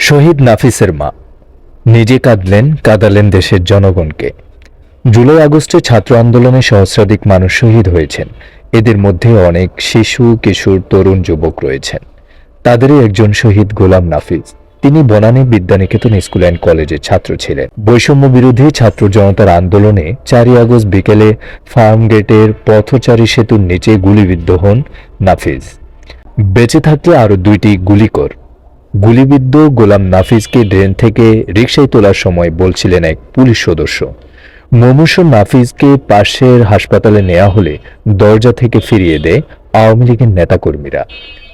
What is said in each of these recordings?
শহীদ নাফিসের মা নিজে কাঁদলেন, কাঁদালেন দেশের জনগণকে। জুলাই আগস্টে ছাত্র আন্দোলনে সহস্রাধিক মানুষ শহীদ হয়েছেন। এদের মধ্যে অনেক শিশু, কিশোর, তরুণ, যুবক রয়েছেন। তাদেরই একজন শহীদ গোলাম নাফিস। তিনি বনানী বিদ্যানিকেতন স্কুল অ্যান্ড কলেজের ছাত্র ছিলেন। বৈষম্য বিরোধী ছাত্র জনতার আন্দোলনে 4ই আগস্ট বিকেলে ফার্ম গেটের পথচারী সেতুর নিচে গুলিবিদ্ধ হন নাফিস। বেঁচে থাকলে আরও 2টি গুলিকর। গুলিবিদ্ধ গোলাম নাফিসকে ড্রেন থেকে রিকশায় তোলার সময় বলছিলেন এক পুলিশ সদস্য। মুমূর্ষু নাফিসকে পাশের হাসপাতালে নেওয়া হলে দরজা থেকে ফিরিয়ে দেয় আওয়ামী লীগের নেতাকর্মীরা।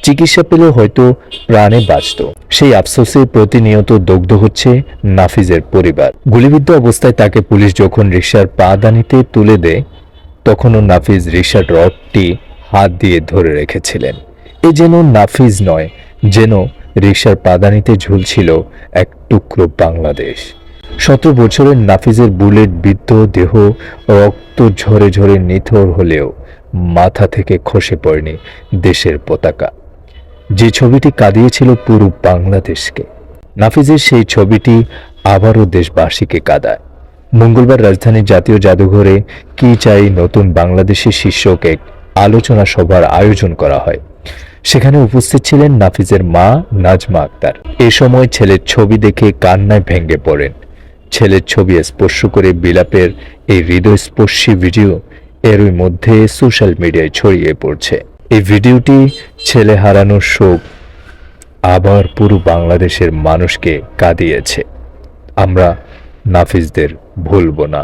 চিকিৎসা পেলে হয়তো প্রাণে বাঁচত। সেই আফসোসে প্রতিনিয়ত দগ্ধ হচ্ছে নাফিসের পরিবার। গুলিবিদ্ধ অবস্থায় তাকে পুলিশ যখন রিকশার পাদানিতে তুলে দেয়, তখনও নাফিস রিকশার রডটি হাত দিয়ে ধরে রেখেছিলেন। এ যেন নাফিস নয়, যেন রিকশার পাদানিতে ঝুলছিল এক টুকরো বাংলাদেশ। 17 বছরের নাফিসের বুলেট বিদ্ধ দেহ রক্ত ঝরে ঝরে নিথর হলেও মাথা থেকে খসে পড়েনি দেশের পতাকা, যে ছবিটি কাঁদিয়েছিল পুরো বাংলাদেশকে। নাফিসের সেই ছবিটি আবারও দেশবাসীকে কাঁদায়। মঙ্গলবার রাজধানীর জাতীয় জাদুঘরে কি চাই নতুন বাংলাদেশের শীর্ষক এক আলোচনা সভার আয়োজন করা হয়। সেখানে উপস্থিত ছিলেন নাফিসের মা নাজমা আক্তার। এ সময় ছেলের ছবি দেখে কান্নায় ভেঙে পড়েন। ছেলের ছবি স্পর্শ করে বিলাপের এই হৃদয়স্পর্শী ভিডিও এরই মধ্যে সোশ্যাল মিডিয়ায় ছড়িয়ে পড়ছে। এই ভিডিওটি ছেলে হারানোর শোক আবার পুরো বাংলাদেশের মানুষকে কাঁদিয়েছে। আমরা নাফিসদের ভুলব না।